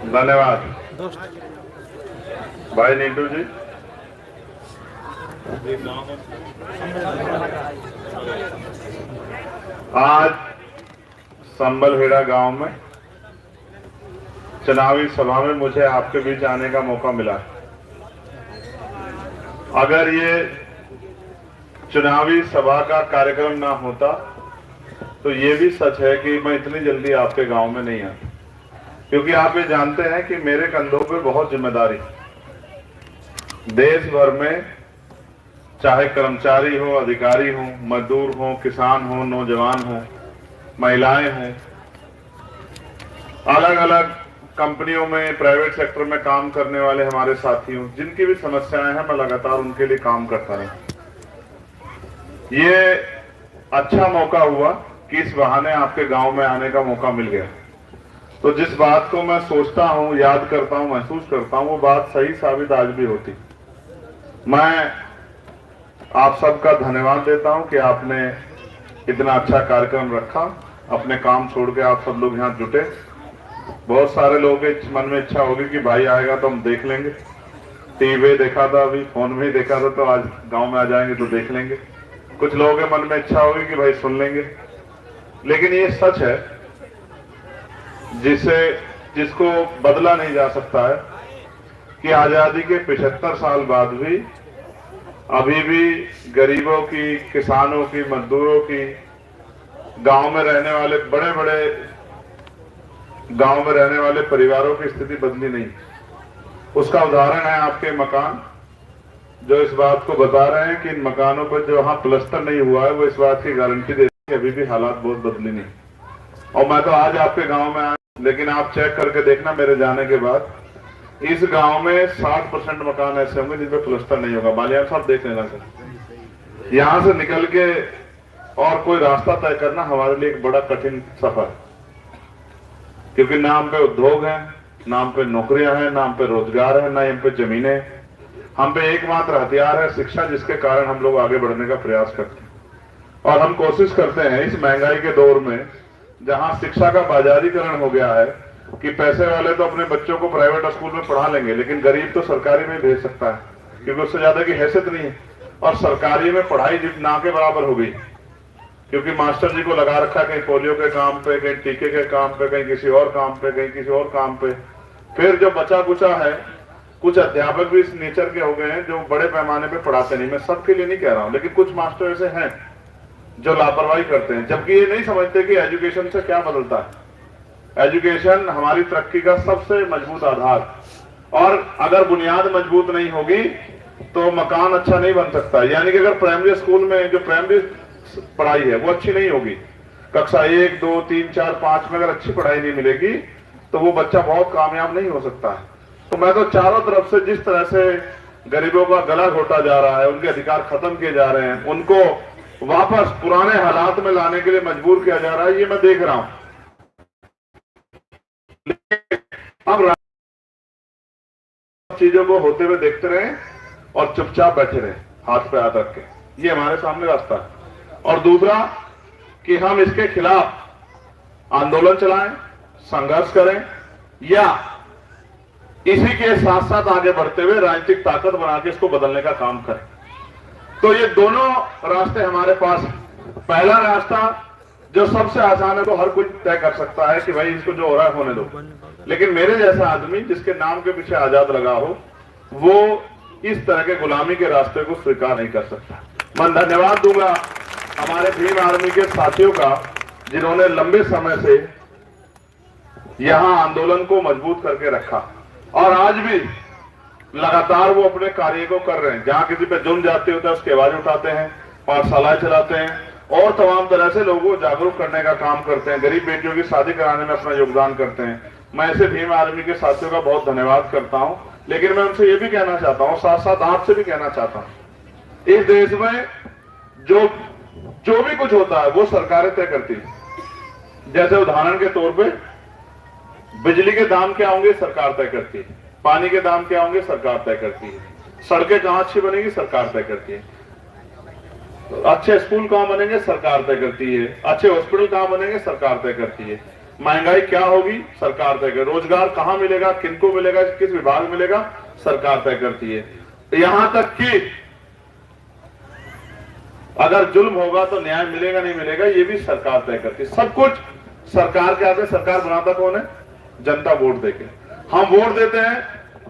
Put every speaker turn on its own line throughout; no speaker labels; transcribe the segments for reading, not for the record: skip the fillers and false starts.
धन्यवाद भाई नीटू जी। आज संबलहेड़ा गांव में चुनावी सभा में मुझे आपके बीच आने का मौका मिला। अगर ये चुनावी सभा का कार्यक्रम ना होता तो ये भी सच है कि मैं इतनी जल्दी आपके गांव में नहीं आता, क्योंकि आप ये जानते हैं कि मेरे कंधों पे बहुत जिम्मेदारी। देश भर में चाहे कर्मचारी हो, अधिकारी हो, मजदूर हो, किसान हो, नौजवान हो, महिलाएं हो, अलग अलग कंपनियों में, प्राइवेट सेक्टर में काम करने वाले हमारे साथी हो, जिनकी भी समस्याएं हैं, मैं लगातार उनके लिए काम करता रहा। ये अच्छा मौका हुआ कि इस बहाने आपके गांव में आने का मौका मिल गया। तो जिस बात को मैं सोचता हूं, याद करता हूं, महसूस करता हूं, वो बात सही साबित आज भी होती। मैं आप सबका धन्यवाद देता हूं कि आपने इतना अच्छा कार्यक्रम रखा। अपने काम छोड़ के आप सब लोग यहाँ जुटे। बहुत सारे लोगों के मन में इच्छा होगी कि भाई आएगा तो हम देख लेंगे, टीवी देखा था, अभी फोन में ही देखा था, तो आज गांव में आ जाएंगे तो देख लेंगे। कुछ लोगों के मन में इच्छा होगी कि भाई सुन लेंगे। लेकिन ये सच है जिसको बदला नहीं जा सकता है कि आजादी के 75 साल बाद भी अभी भी गरीबों की, किसानों की, मजदूरों की, गांव में रहने वाले गांव में रहने वाले परिवारों की स्थिति बदली नहीं। उसका उदाहरण है आपके मकान, जो इस बात को बता रहे हैं कि इन मकानों पर जो वहां प्लस्तर नहीं हुआ है, वो इस बात की गारंटी देते हैं कि अभी भी हालात बहुत बदली नहीं। और मैं तो आज आपके गांव में आया, लेकिन आप चेक करके देखना मेरे जाने के बाद इस गांव में 60% मकान ऐसे होंगे जिनमें प्लस्तर नहीं होगा। बालियान साहब देख लेना सर, यहां से निकल के और कोई रास्ता तय करना हमारे लिए एक बड़ा कठिन सफर, क्योंकि नाम पे उद्योग है, नाम पे नौकरियां हैं, नाम पे रोजगार है, नाम पे जमीनें। हम पे एकमात्र हथियार है शिक्षा, जिसके कारण हम लोग आगे बढ़ने का प्रयास करते हैं। और हम कोशिश करते हैं इस महंगाई के दौर में, जहां शिक्षा का बाजारीकरण हो गया है कि पैसे वाले तो अपने बच्चों को प्राइवेट स्कूल में पढ़ा लेंगे, लेकिन गरीब तो सरकारी में भेज सकता है, क्योंकि उससे ज्यादा की हैसियत नहीं है। और सरकारी में पढ़ाई ना के बराबर हो गई, क्योंकि मास्टर जी को लगा रखा कहीं पोलियो के काम पे, कहीं टीके के काम पे, कहीं किसी और काम पे, कहीं किसी और काम पे। फिर जो बचा कुचा है, कुछ अध्यापक भी इस नेचर के हो गए हैं जो बड़े पैमाने पे पढ़ाते नहीं। मैं सबके लिए नहीं कह रहा हूं, लेकिन कुछ मास्टर ऐसे हैं जो लापरवाही करते हैं, जबकि ये नहीं समझते कि एजुकेशन से क्या बदलता है। एजुकेशन हमारी तरक्की का सबसे मजबूत आधार, और अगर बुनियाद मजबूत नहीं होगी तो मकान अच्छा नहीं बन सकता। यानी कि अगर प्राइमरी स्कूल में जो प्राइमरी पढ़ाई है वो अच्छी नहीं होगी, कक्षा 1, 2, 3, 4, 5 में अगर अच्छी पढ़ाई नहीं मिलेगी तो वो बच्चा बहुत कामयाब नहीं हो सकता है। तो मैं तो चारों तरफ से जिस तरह से गरीबों का गला घोटा जा रहा है, उनके अधिकार खत्म किए जा रहे हैं, उनको वापस पुराने हालात में लाने के लिए मजबूर किया जा रहा है, ये मैं देख रहा हूं। अब चीजों को होते हुए देखते रहे और चुपचाप बैठे रहे, हाथ पे हाथ रख के, ये हमारे सामने रास्ता है। और दूसरा कि हम इसके खिलाफ आंदोलन चलाएं, संघर्ष करें, या इसी के साथ साथ आगे बढ़ते हुए राजनीतिक ताकत बना के इसको बदलने का काम करें। तो ये दोनों रास्ते हमारे पास हैं। पहला रास्ता जो सबसे आसान है, तो हर कोई तय कर सकता है कि भाई इसको जो हो रहा है होने दो, लेकिन मेरे जैसा आदमी जिसके नाम के पीछे आजाद लगा हो, वो इस तरह के गुलामी के रास्ते को स्वीकार नहीं कर सकता। मैं धन्यवाद दूंगा हमारे भीम आर्मी के साथियों का, जिन्होंने लंबे समय से यहां आंदोलन को मजबूत करके रखा, और आज भी लगातार वो अपने कार्य को कर रहे हैं। जहां किसी पे जुर्म जाती होता है उसकी आवाज उठाते हैं, पाठशालाएं चलाते हैं, और तमाम तरह से लोगों को जागरूक करने का काम करते हैं, गरीब बेटियों की शादी कराने में अपना योगदान करते हैं। मैं ऐसे भीम आर्मी के साथियों का बहुत धन्यवाद करता हूं। लेकिन मैं उनसे ये भी कहना चाहता हूं, साथ साथ आपसे भी कहना चाहता हूं, इस देश में जो भी कुछ होता है वो सरकारें तय करती है। जैसे उदाहरण के तौर पे बिजली के दाम क्या होंगे, सरकार तय करती है। पानी के दाम क्या होंगे, सरकार तय करती है। सड़कें कहां अच्छी बनेगी, सरकार तय करती है। अच्छे स्कूल कहां बनेंगे, सरकार तय करती है। अच्छे हॉस्पिटल कहां बनेंगे, सरकार तय करती है। महंगाई क्या होगी सरकार तय करे, रोजगार कहां मिलेगा, किनको मिलेगा, किस विभाग मिलेगा, सरकार तय करती है। यहां तक कि अगर जुल्म होगा तो न्याय मिलेगा नहीं मिलेगा ये भी सरकार तय करती है। सब कुछ सरकार के हाथ में। सरकार बनाता कौन है? जनता वोट देके। हम वोट देते हैं,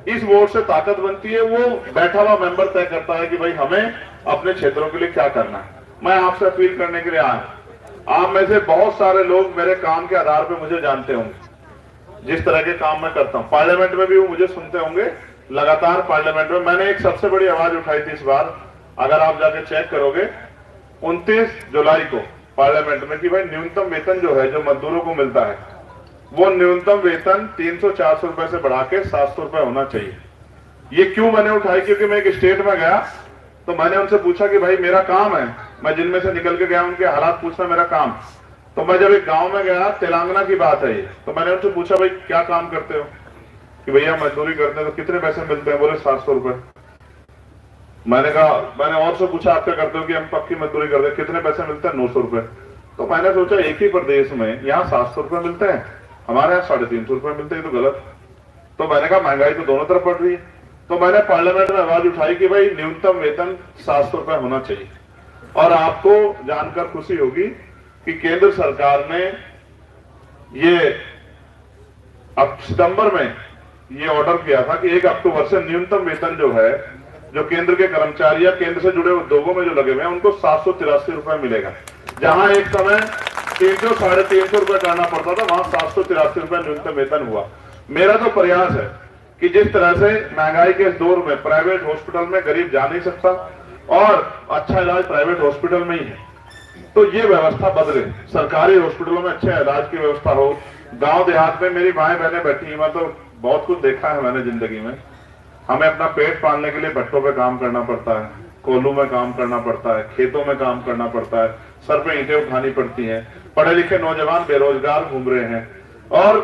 इस वोट से ताकत बनती है, वो बैठा हुआ मेंबर तय करता है कि भाई हमें अपने क्षेत्रों के लिए क्या करना है। मैं आपसे अपील करने के लिए आया, आप में से बहुत सारे लोग मेरे काम के आधार पर मुझे जानते होंगे, जिस तरह के काम मैं करता हूं। पार्लियामेंट में भी वो मुझे सुनते होंगे लगातार। पार्लियामेंट में मैंने एक सबसे बड़ी आवाज उठाई थी इस बार, अगर आप जाके चेक करोगे 29 जुलाई को पार्लियामेंट में, कि भाई न्यूनतम वेतन जो है, जो मजदूरों को मिलता है, वो न्यूनतम वेतन 300-400 रुपए से बढ़ा के 700 रुपए होना चाहिए। ये क्यों मैंने उठाई? क्योंकि मैं एक स्टेट में गया तो मैंने उनसे पूछा कि भाई मेरा काम है, मैं जिनमें से निकल के गया उनके हालात पूछना मेरा काम। तो मैं जब एक गांव में गया, तेलंगाना की बात है ये, तो मैंने उनसे पूछा भाई क्या काम करते हो? कि भैया मजदूरी करते हैं। तो कितने पैसे मिलते हैं? बोले 700 रुपए। मैंने कहा, मैंने और से पूछा आप क्या करते हो? कि हम पक्की मजदूरी करते हैं। कितने पैसे मिलते हैं? 900 रुपए। तो मैंने सोचा एक ही प्रदेश में यहाँ 700 रुपए मिलते हैं, हमारे यहाँ 350 रुपए मिलते हैं, तो गलत। तो मैंने कहा महंगाई तो दोनों तरफ बढ़ रही है। तो मैंने पार्लियामेंट में आवाज उठाई कि भाई न्यूनतम वेतन 700 रुपए होना चाहिए। और आपको जानकर खुशी होगी कि केंद्र सरकार ने ये अब सितंबर में ये ऑर्डर किया था कि 1 अक्टूबर से न्यूनतम वेतन जो है, जो केंद्र के कर्मचारी या केंद्र से जुड़े उद्योगों में जो लगे हुए हैं, उनको 783 रुपए मिलेगा। जहां एक समय 300-350 रुपए करना पड़ता था, वहां 783 रुपए न्यूनतम वेतन हुआ। मेरा तो प्रयास है कि जिस तरह से महंगाई के इस दौर में प्राइवेट हॉस्पिटल में गरीब जा नहीं सकता और अच्छा इलाज प्राइवेट हॉस्पिटल में ही है, तो ये व्यवस्था बदले, सरकारी हॉस्पिटलों में अच्छे इलाज की व्यवस्था हो। गांव देहात में मेरी माएं बहनें बैठी हैं, मैं तो बहुत कुछ देखा है मैंने जिंदगी में। हमें अपना पेट पालने के लिए भट्टों पे काम करना पड़ता है, कोल्हू में काम करना पड़ता है, खेतों में काम करना पड़ता है, सर पे ईंटें उठानी पड़ती हैं। पढ़े लिखे नौजवान बेरोजगार घूम रहे हैं, और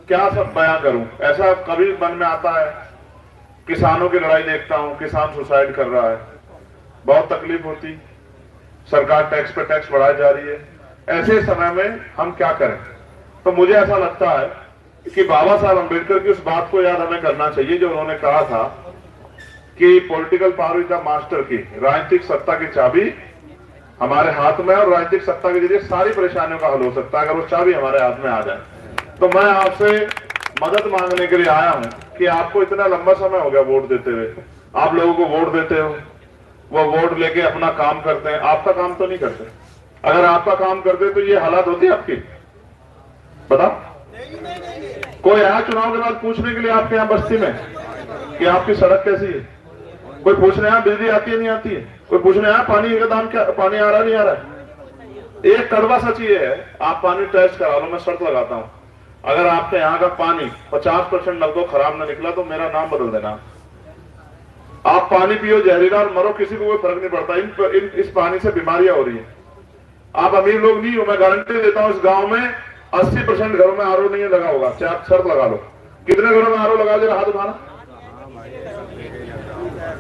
क्या सब बयां करूं, ऐसा कभी मन में आता है। किसानों की लड़ाई देखता हूं, किसान सुसाइड कर रहा है, बहुत तकलीफ होती। सरकार टैक्स पे टैक्स बढ़ाई जा रही है। ऐसे समय में हम क्या करें? तो मुझे ऐसा लगता है कि बाबा साहब अम्बेडकर की उस बात को याद हमें करना चाहिए जो उन्होंने कहा था कि political power is the master की, राजनीतिक सत्ता की चाबी हमारे हाथ में, और राजनीतिक सत्ता के जरिए सारी परेशानियों का हल हो सकता है अगर वो चाबी हमारे हाथ में आ जाए। तो मैं आपसे मदद मांगने के लिए आया हूं कि आपको इतना लंबा समय हो गया वोट देते हुए, आप लोगों को वोट देते हो, वो वोट लेके अपना काम करते हैं, आपका काम तो नहीं करते। अगर आपका काम करते तो ये हालात होती आपकी? बताओ, कोई आया चुनाव के बाद पूछने के लिए आपके यहाँ बस्ती में कि आपकी सड़क कैसी है? कोई पूछने आया बिजली आती है नहीं आती है? कोई पूछने आया पानी का दाम क्या, पानी आ रहा नहीं आ रहा है? एक कड़वा सच ये है, आप पानी टेस्ट करा लो, मैं शर्त लगाता हूं, अगर आपके यहाँ का पानी 50% नल को खराब ना निकला तो मेरा नाम बदल देना। आप पानी पियो जहरीला और मरो, किसी को कोई फर्क नहीं पड़ता। इस पानी से बीमारियां हो रही है। आप अमीर लोग नहीं हो, मैं गारंटी देता हूं इस गांव में 80% घरों में आरओ नहीं लगा होगा। चाहे आप शर्त लगा लो, कितने घरों में आरओ लगा, जरा हाथ उठाना।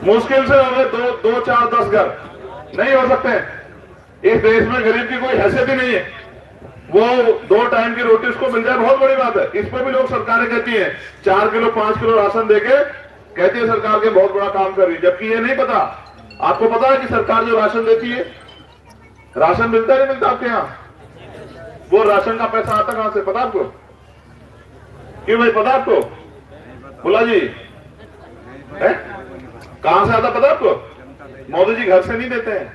मुश्किल से हो गए 2, 4, 10 घर, नहीं हो सकते। इस देश में गरीब की कोई हैसियत ही नहीं है, वो 2 टाइम की रोटी उसको मिल जाए बहुत बड़ी बात है। इस पर भी लोग सरकारें कहती हैं 4 किलो 5 किलो राशन देके कहती है सरकार के बहुत बड़ा काम कर रही है, जबकि ये नहीं पता। आपको पता है कि सरकार जो राशन देती है, राशन मिलता है नहीं मिलता आपके यहाँ? वो राशन का पैसा आता कहां से, पता आपको? क्यों भाई, पता आपको? बोला जी है? कहां से आता पता आपको? मोदी जी घर से नहीं देते हैं।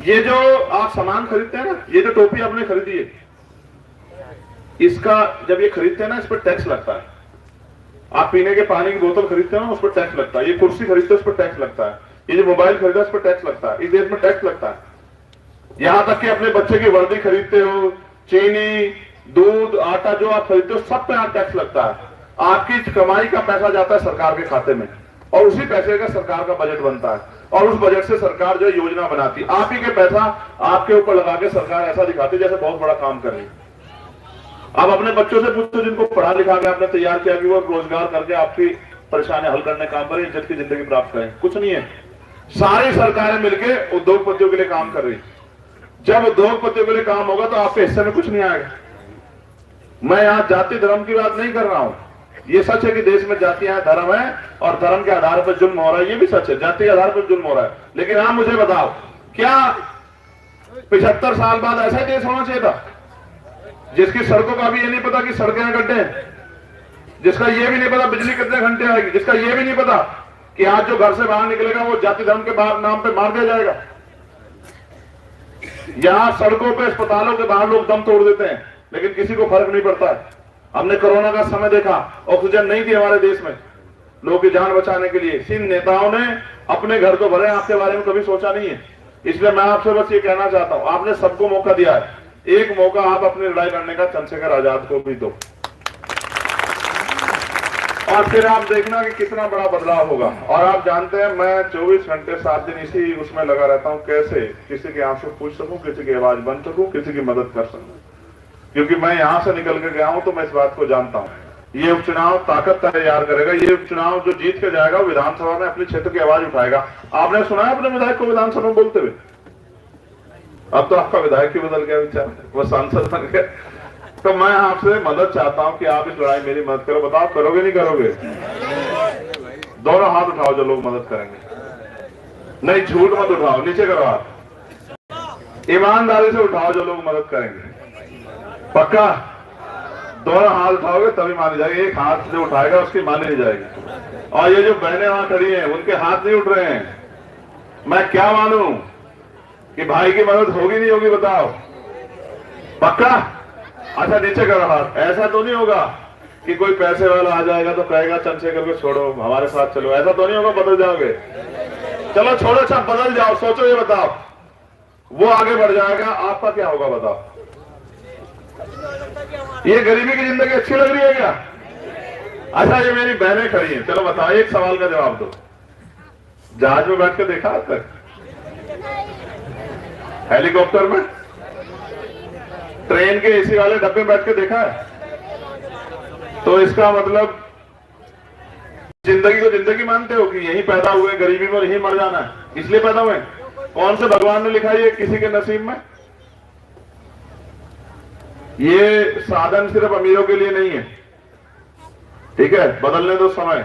ये जो आप सामान खरीदते हैं ना, ये जो टोपी आपने खरीदी है, इसका जब ये खरीदते हैं ना, इस पर टैक्स लगता है। आप पीने के पानी की बोतल खरीदते हैं ना, उस पर टैक्स लगता है। ये कुर्सी खरीदते हैं, उस पर टैक्स लगता है। ये जो मोबाइल खरीदा है, उस पर टैक्स लगता है। इस देश में टैक्स लगता है। यहां तक कि अपने बच्चे की वर्दी खरीदते हो, चीनी, दूध, आटा जो आप खरीदते हो, सब पे यहाँ टैक्स लगता है। आपकी कमाई का पैसा जाता है सरकार के खाते में, और उसी पैसे का सरकार का बजट बनता है, और उस बजट से सरकार जो योजना बनाती है, आप ही के पैसा आपके ऊपर लगा के सरकार ऐसा दिखाती है जैसे बहुत बड़ा काम कर रही है। आप अपने बच्चों से पूछो जिनको पढ़ा लिखा के आपने तैयार किया कि वो रोजगार करके आपकी परेशानी हल करने काम करें, इज्जत की जिंदगी प्राप्त करें, कुछ नहीं है। सारी सरकारें मिलकर उद्योगपतियों के लिए काम कर रही। जब उद्योगपतियों के लिए काम होगा तो आपके हिस्से में कुछ नहीं आएगा। मैं यहाँ जाति धर्म की बात नहीं कर रहा हूँ। ये सच है कि देश में जातियां धर्म है और धर्म के आधार पर जुल्म हो रहा है, ये भी सच है, जाति के आधार पर जुल्म हो रहा है। लेकिन आप मुझे बताओ, क्या 75 साल बाद ऐसा देश होना चाहिए था जिसकी सड़कों का भी ये नहीं पता कि सड़कें गड्ढे हैं, जिसका ये भी नहीं पता बिजली कितने घंटे आएगी, जिसका ये भी नहीं पता कि आज जो घर से बाहर निकलेगा वो जाति धर्म के नाम पे मार दिया जाएगा। यहां सड़कों पे, अस्पतालों के बाहर लोग दम तोड़ देते हैं, लेकिन किसी को फर्क नहीं पड़ता है। हमने कोरोना का समय देखा, ऑक्सीजन नहीं थी हमारे देश में लोगों की जान बचाने के लिए। सिंध नेताओं ने अपने घर को भरे, आपके बारे में कभी सोचा नहीं है। इसलिए मैं आपसे बस ये कहना चाहता हूं, आपने सबको मौका दिया है, एक मौका आप अपनी लड़ाई लड़ने का चंद्रशेखर आजाद को भी दो, और फिर आप देखना कि कितना बड़ा बदलाव होगा। और आप जानते हैं, मैं 24 घंटे 7 दिन इसी उसमें लगा रहता हूं, कैसे किसी के आंसू पूछ सकूं, किसी की आवाज बन सकूं, किसी की मदद कर सकूं, क्योंकि मैं यहां से निकल के गया हूं तो मैं इस बात को जानता हूं। ये उपचुनाव ताकत तैयार करेगा। ये उपचुनाव जो जीत के जाएगा वो विधानसभा में अपने क्षेत्र की आवाज उठाएगा। आपने सुना है अपने विधायक को विधानसभा में बोलते हुए? अब तो आपका विधायक ही बदल गया विचार, वो सांसद बन गया। तो मैं आपसे मदद चाहता हूं कि आप इस लड़ाई मेरी मदद करो। बताओ, करोगे नहीं करोगे? दोनों हाथ उठाओ जो लोग मदद करेंगे। नहीं, झूठ मत उठाओ, नीचे करो हाथ। ईमानदारी से उठाओ जो लोग मदद करेंगे। पक्का? दोनों हाथ उठाओगे तभी मानी जाएगी। एक हाथ से उठाएगा उसकी मानी नहीं जाएगी। और ये जो बहनें वहां खड़ी हैं उनके हाथ नहीं उठ रहे हैं। मैं क्या मानूं कि भाई की मदद होगी नहीं होगी? बताओ। पक्का? अच्छा, नीचे करो हाथ। ऐसा तो नहीं होगा कि कोई पैसे वाला आ जाएगा तो कहेगा चंद्रशेखर को छोड़ो, हमारे साथ चलो, ऐसा तो नहीं होगा? बदल जाओगे? चलो छोड़ो, अच्छा बदल जाओ। सोचो, ये बताओ, वो आगे बढ़ जाएगा, आपका क्या होगा? बताओ। ये गरीबी की जिंदगी अच्छी लग रही है क्या? अच्छा, ये मेरी बहनें खड़ी हैं, चलो बताओ, एक सवाल का जवाब दो। जहाज में बैठ के देखा आज तक? हेलीकॉप्टर में, ट्रेन के एसी वाले डब्बे में बैठ के देखा है? तो इसका मतलब जिंदगी को जिंदगी मानते हो कि यहीं पैदा हुए, गरीबी में यहीं मर जाना है, इसलिए पैदा हुए? कौन से भगवान ने लिखा ये किसी के नसीब में? ये साधन सिर्फ अमीरों के लिए नहीं है, ठीक है? बदलने दो समय।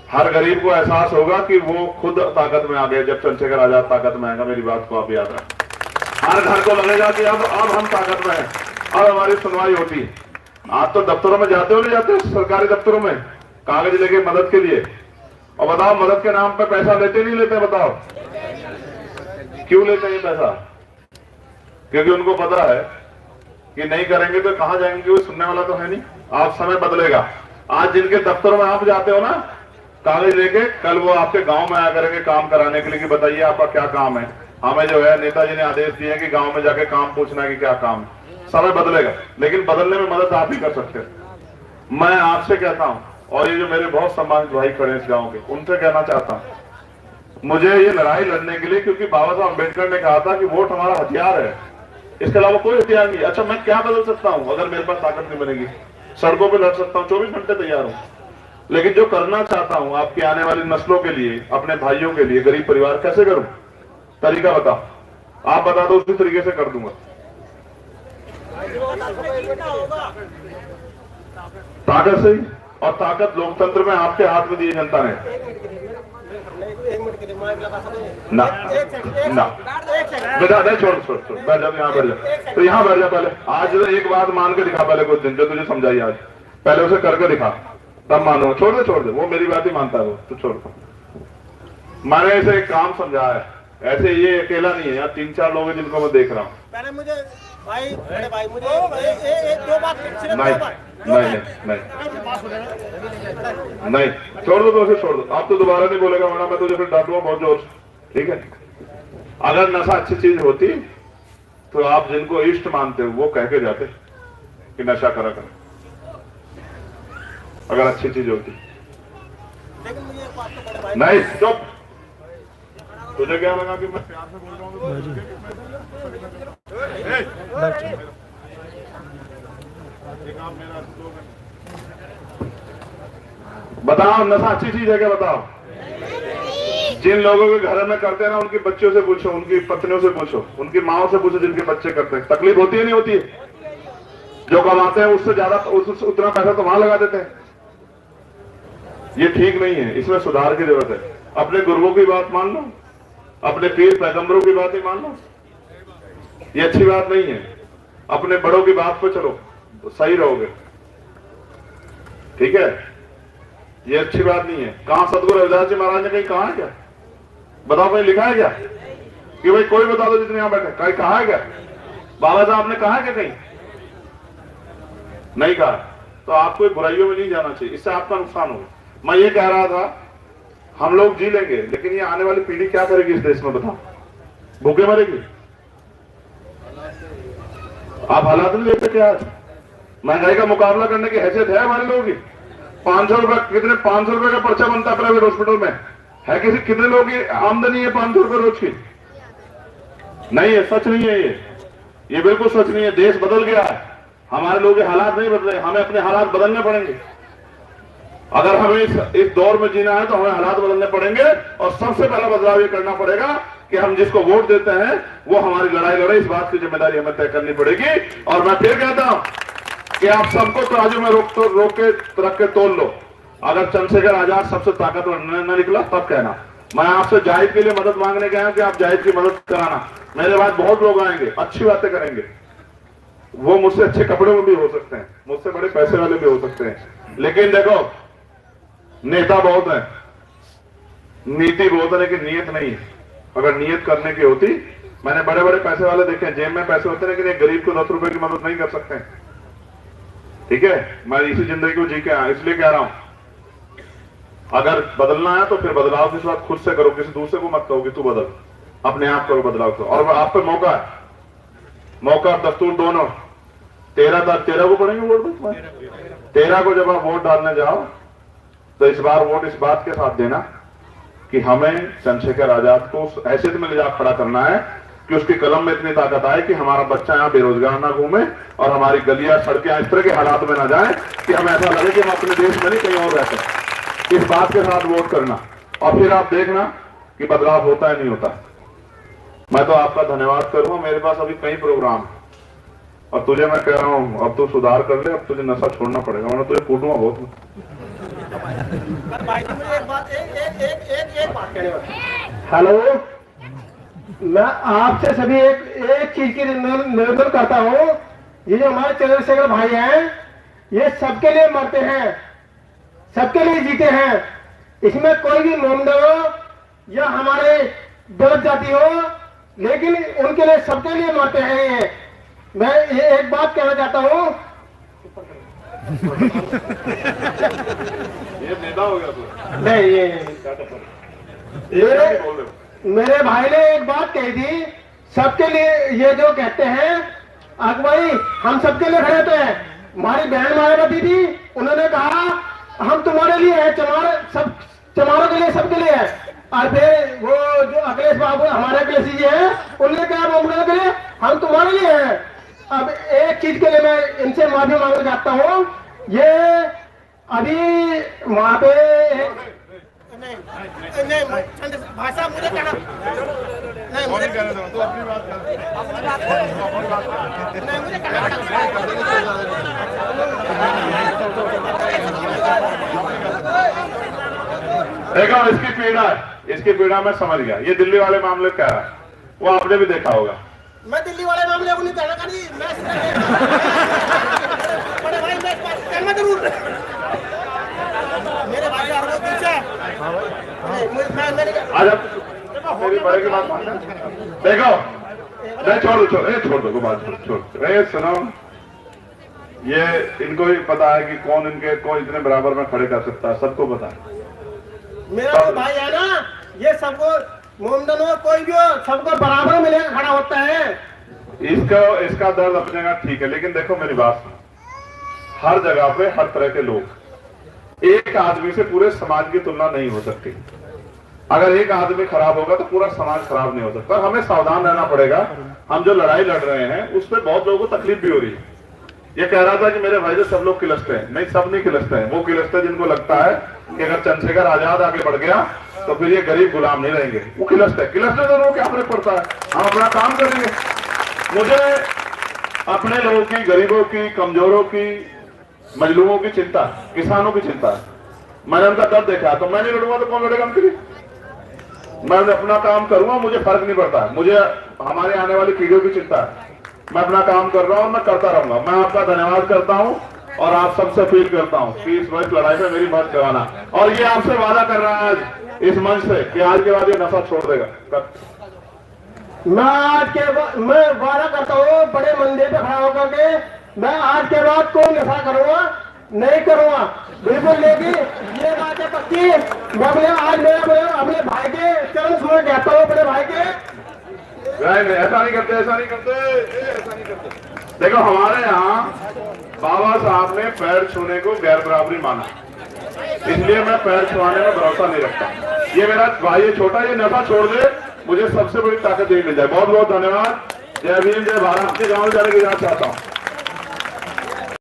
हर गरीब को एहसास होगा कि वो खुद ताकत में आ गए जब चंद्रशेखर आजाद ताकत में आएगा। मेरी बात को आप याद रखें। हर घर को लगेगा कि अब हम ताकत में हैं, अब हमारी सुनवाई होती है। आप तो दफ्तरों में जाते हो, नहीं जाते? सरकारी दफ्तरों में कागज लेके मदद के लिए, और बताओ मदद के नाम पे पैसा लेते नहीं लेते? बताओ क्यों लेते हैं पैसा? क्योंकि उनको पता है कि नहीं करेंगे तो कहां जाएंगे, कोई सुनने वाला तो है नहीं। आज समय बदलेगा। आज जिनके दफ्तरों में आप जाते हो ना कागज लेके, कल वो आपके गांव में आया करेंगे काम कराने के लिए कि बताइए आपका क्या काम है। हमें जो है नेताजी ने आदेश दिए कि गांव में जाके काम पूछना है कि क्या काम है। समय बदलेगा, लेकिन बदलने में मदद आप ही कर सकते हैं। मैं आपसे कहता हूं, और ये जो मेरे बहुत सम्मानित भाई खड़े हैं इस गांव के, उनसे कहना चाहता हूं, मुझे ये लड़ाई लड़ने के लिए, क्योंकि बाबा साहब अम्बेडकर ने कहा था कि वोट हमारा हथियार है, इसके अलावा कोई हथियार नहीं। अच्छा, मैं क्या बदल सकता हूं अगर मेरे पास ताकत नहीं बनेगी? सड़कों पे लड़ सकता हूं, 24 घंटे तैयार हूं, लेकिन जो करना चाहता हूं आपकी आने वाली नस्लों के लिए, अपने भाइयों के लिए, गरीब परिवार, कैसे करूं? तरीका बताओ, आप बता दो, उसी तरीके से कर दूंगा। ताकत से ही, और ताकत लोकतंत्र में आपके हाथ में दी जनता ने। ना ना बेटा, नहीं, छोड़ बैठ जा, यहाँ बैठ जा, तो यहाँ बैठ जा। पहले आज एक बात मान के दिखा, पहले कुछ दिन जो तुझे समझाई आज, पहले उसे करके दिखा, तब मानूंगा। छोड़ दे, वो मेरी बात ही मानता है, वो तो छोड़। मैंने इसे एक काम समझाया है, ऐसे ये अकेला नहीं है, यहाँ 3-4 लोग हैं जिनको मैं देख रहा हूँ।
पहले मुझे भाई, बड़े भाई, मुझे दो बात,
नहीं, छोड़ दो, तो उसे छोड़ दो। आप तो दोबारा नहीं बोलेगा, वरना मैं तुझे फिर डांटूंगा बहुत जोर से, ठीक है? अगर नशा अच्छी चीज होती तो आप जिनको इष्ट मानते हो वो कह के जाते कि नशा करा कर, अगर अच्छी चीज होती। नहीं, चुप। तुझे क्या लगा कि मैं प्यार से बोल रहा हूँ? बताओ, नशा अच्छी चीज है क्या? बताओ। जिन लोगों के घर में करते हैं ना, उनके बच्चों से पूछो, उनकी पत्नियों से पूछो, उनकी माओ से पूछो जिनके बच्चे करते हैं, तकलीफ होती है नहीं होती है? जो कमाते हैं उससे ज्यादा उतना पैसा तो वहां लगा देते हैं। ये ठीक नहीं है, इसमें सुधार की जरूरत है। अपने गुरुओं की बात मान लो, अपने पीर पैगंबरों की बात ही मान लो, ये अच्छी बात नहीं है। अपने बड़ों की बात पर चलो तो सही रहोगे, ठीक है। ये अच्छी बात नहीं है। कहां सतगुरु रविदास जी महाराज ने कहीं कहा है क्या? बताओ, कहीं लिखा है क्या कि भाई कोई बता दो जितने यहां बैठे, कहीं कहा है क्या? बाबा साहब ने कहा है क्या? कहीं नहीं कहा। तो आपको बुराइयों में नहीं जाना चाहिए, इससे आपका नुकसान होगा। मैं ये कह रहा था, हम लोग जी लेंगे, लेकिन ये आने वाली पीढ़ी क्या करेगी इस देश में? बताओ, भूखे मरेगी। आप हालात नहीं देखते क्या? महंगाई का मुकाबला करने की हैसियत है हमारे लोगों की? 500 रुपए, कितने 500 रुपए का पर्चा बनता है प्राइवेट हॉस्पिटल में? है किसी, कितने लोगों की आमदनी है 500 रुपए रोज की? नहीं है, सच नहीं है ये बिल्कुल सच नहीं है। देश बदल गया है, हमारे लोगों के हालात नहीं बदले, हमें अपने हालात बदलने पड़ेंगे। अगर हमें इस दौर में जीना है तो हमें हालात बदलने पड़ेंगे, और सबसे पहला बदलाव ये करना पड़ेगा कि हम जिसको वोट देते हैं वो हमारी लड़ाई लड़े, इस बात की जिम्मेदारी हमें तय करनी पड़ेगी। और मैं फिर कहता हूं कि आप सबको तराजू में रोक के रख के तोल लो। अगर चंद्रशेखर आजाद सबसे ताकतवर न निकला तब कहना। मैं आपसे जाहिद के लिए मदद मांगने गया हूं कि आप जाहिद की मदद कराना। मेरे बाद बहुत लोग आएंगे, अच्छी बातें करेंगे, वो मुझसे अच्छे कपड़े में भी हो सकते हैं, मुझसे बड़े पैसे वाले भी हो सकते हैं, लेकिन देखो नेता बहुत है, नीति बहुत है, लेकिन नीयत नहीं है। अगर नीयत करने की होती, मैंने बड़े बड़े पैसे वाले देखे हैं, जेब में पैसे होते हैं, लेकिन एक गरीब को 10 रुपए की मदद नहीं कर सकते हैं, ठीक है। मैं इसी जिंदगी को जी के आया, इसलिए कह रहा हूं अगर बदलना है तो फिर बदलाव की शुरुआत खुद से करो, किसी दूसरे को मत कहो कि तू बदल, अपने आप करो बदलाव करो। और आप पे मौका है, मौका और दस्तूर दोनों। 13 को पड़ेंगे वोट, 13 को जब आप वोट डालने जाओ तो इस बार वोट इस बात के साथ देना कि हमें चंद्रशेखर आजाद को उस हैसियत में ले जा खड़ा करना है कि उसकी कलम में इतनी ताकत आए कि हमारा बच्चा यहाँ बेरोजगार ना घूमे और हमारी गलियां सड़कें इस तरह के हालात में ना जाए कि हमें ऐसा लगे कि हम अपने देश में नहीं कहीं और रहते हैं। इस बात के साथ वोट करना, और फिर आप देखना कि बदलाव होता है नहीं होता। मैं तो आपका धन्यवाद करूंगा। मेरे पास अभी कई प्रोग्राम है, और तुझे मैं कह रहा हूं अब तू सुधार कर ले, अब तुझे नशा छोड़ना पड़ेगा, वरना तुझे कूटूंगा बहुत।
भाई मुझे एक बात कहने वाली।
हेलो, मैं आपसे सभी एक चीज की निवेदन करता हूँ। ये जो हमारे चंद्रशेखर भाई हैं, ये सबके लिए मरते हैं, सबके लिए जीते हैं। इसमें कोई भी मोमडा हो या हमारे दलित जाति हो, लेकिन उनके लिए सबके लिए मरते हैं ये। मैं ये एक बात कहना चाहता हूँ।
ये नेता हो गया तू?
नहीं, ये मेरे भाई ने एक बात कही थी, सबके लिए, ये जो कहते हैं अगुवाई हम सबके लिए खड़े होते हैं। हमारी बहन मायावती थी, उन्होंने कहा हम तुम्हारे लिए है, सब चमारों के लिए, सबके लिए है। और फिर वो जो अखिलेश बाबू हमारे अखिलेश जी है, उन्होंने कहा मोमडा के लिए हम तुम्हारे लिए हैं। अब एक चीज के लिए मैं इनसे माफी मांगना चाहता हूँ। ये अभी वहां पे
नहीं भाषा मुझे कहना नहीं, मुझे
तू अपनी बात कर,
नहीं मुझे कहना।
देखो इसकी पीड़ा है, इसकी पीड़ा मैं समझ गया। ये दिल्ली वाले मामले कह रहा है, वो आपने भी देखा होगा।
मैं दिल्ली वाले मामले को नहीं कहना करी, मैं बड़े भाई मैं कहना जरूर मेरे भाई यार वो पीछे मैं
आज आप मेरी बड़े की बात मानना। देखो नहीं, छोड़ दो बात, छोड़ सुनो। ये इनको ही पता है कि कौन इनके को इतने बराबर में खड़े कर सकता है, सबको पता है।
मेरा तो भाई है ना, ये सबको मोमडन हो कोई भी हो, सबको बराबर में लेकर खड़ा होता है।
इसका दर्द अपने जगह ठीक है, लेकिन देखो मेरी बात सुनो, हर जगह पे हर तरह के लोग, एक आदमी से पूरे समाज की तुलना नहीं हो सकती। अगर एक आदमी खराब होगा तो पूरा समाज खराब नहीं हो सकता। हमें सावधान रहना पड़ेगा। हम जो लड़ाई लड़ रहे हैं उसमें बहुत लोगों को तकलीफ भी हो रही है। ये कह रहा था कि मेरे भाई से सब लोग खिलस्ते हैं, नहीं, सब नहीं खिलस्ते हैं। वो खिलस्ते जिनको लगता है कि अगर चंद्रशेखर आजाद आगे बढ़ गया तो फिर ये गरीब गुलाम नहीं रहेंगे, वो खिलस्ते तो क्या फर्क पड़ता है, हम अपना काम करेंगे। मुझे अपने लोगों की, गरीबों की, कमजोरों की, मजलूमों की चिंता, किसानों की चिंता। मैंने उनका दर्द देखा, तो मैं नहीं लड़ूंगा तो कौन लड़ेगा उनके लिए? मैं अपना काम करूंगा, मुझे फर्क नहीं पड़ता। मुझे हमारे आने वाली पीढ़ियों की चिंता है। मैं अपना काम कर रहा हूं, मैं करता रहूंगा। मैं आपका धन्यवाद करता हूं और आप सबसे अपील करता हूं कि इस वक्त लड़ाई में मेरी मदद कराना। और ये आपसे वादा कर रहा है आज इस मंच से कि आज के बाद ये नशा छोड़ देगा।
मैं वादा करता हूँ बड़े मंदिर पे खड़ा होकर के, मैं आज के बाद कोई नशा करूंगा नहीं करूंगा, बिल्कुल। लेकिन ये बात है पक्की, मैं आज अपने भाई के चरण छूए कहता हूँ, अपने भाई के।
नहीं, ऐसा नहीं करते, ऐसा नहीं करते, ऐसा नहीं करते। देखो, हमारे यहाँ बाबा साहब ने पैर छूने को गैर बराबरी माना, इसलिए मैं पैर छुआने में भरोसा नहीं रखता। ये मेरा भाई है छोटा, ये नशा छोड़ दे, मुझे सबसे बड़ी ताकत यही मिल जाए। बहुत बहुत धन्यवाद। जय भीम, जय भारत। के गाँव जाने की इजाजत चाहता हूँ।